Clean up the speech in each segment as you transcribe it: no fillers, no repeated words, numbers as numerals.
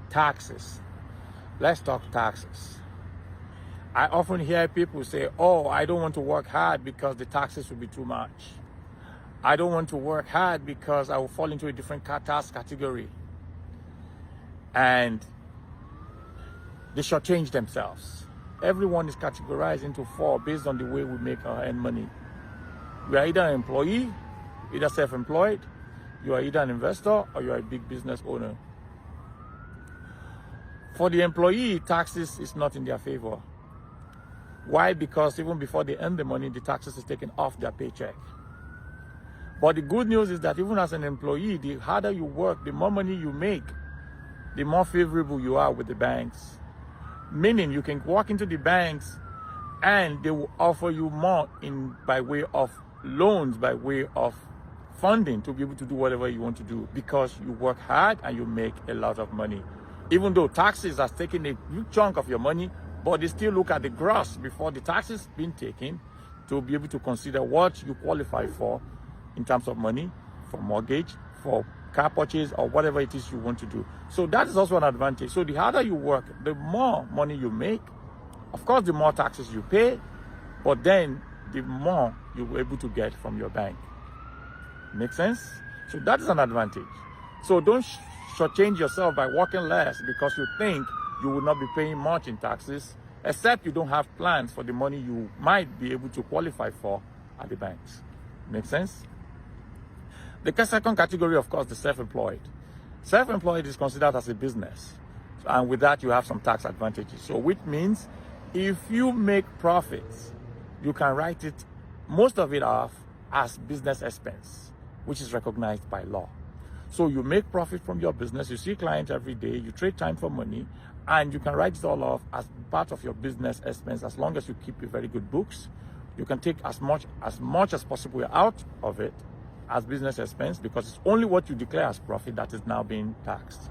taxes. Let's talk taxes. I often hear people say, oh, I don't want to work hard because the taxes will be too much. I don't want to work hard because I will fall into a different tax category. And they shortchange themselves. Everyone is categorized into four based on the way we make our earn money. We are either an employee, either self-employed, you are either an investor, or you are a big business owner. For the employee, taxes is not in their favor. Why? Because even before they earn the money, the taxes is taken off their paycheck. But the good news is that even as an employee, the harder you work, the more money you make, the more favorable you are with the banks. Meaning you can walk into the banks and they will offer you more by way of loans, by way of funding to be able to do whatever you want to do because you work hard and you make a lot of money. Even though taxes are taking a huge chunk of your money, but they still look at the gross before the taxes being taken to be able to consider what you qualify for in terms of money, for mortgage, for car purchase, or whatever it is you want to do. So that is also an advantage. So the harder you work, the more money you make. Of course, the more taxes you pay, but then the more you're able to get from your bank. Make sense? So that is an advantage. So don't shortchange yourself by working less because you think you will not be paying much in taxes, except you don't have plans for the money you might be able to qualify for at the banks. Make sense? The second category, of course, the self-employed. Self-employed is considered as a business. And with that, you have some tax advantages. So which means if you make profits, you can write it, most of it off as business expense, which is recognized by law. So you make profit from your business, you see clients every day, you trade time for money, and you can write it all off as part of your business expense as long as you keep your very good books. You can take as much as possible out of it as business expense because it's only what you declare as profit that is now being taxed.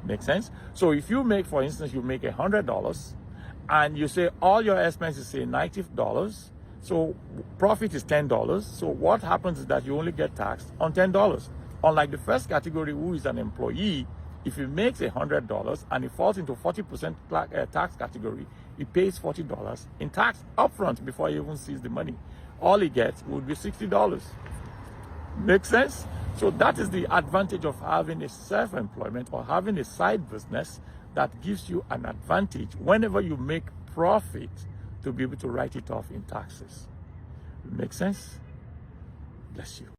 Make sense? So if you make, for instance, you make $100 and you say all your expenses say $90, so profit is $10. So what happens is that you only get taxed on $10. Unlike the first category, who is an employee, if he makes $100 and he falls into 40% tax category, he pays $40 in tax upfront before he even sees the money. All he gets would be $60. Make sense? So that is the advantage of having a self-employment or having a side business that gives you an advantage whenever you make profit to be able to write it off in taxes. Make sense? Bless you.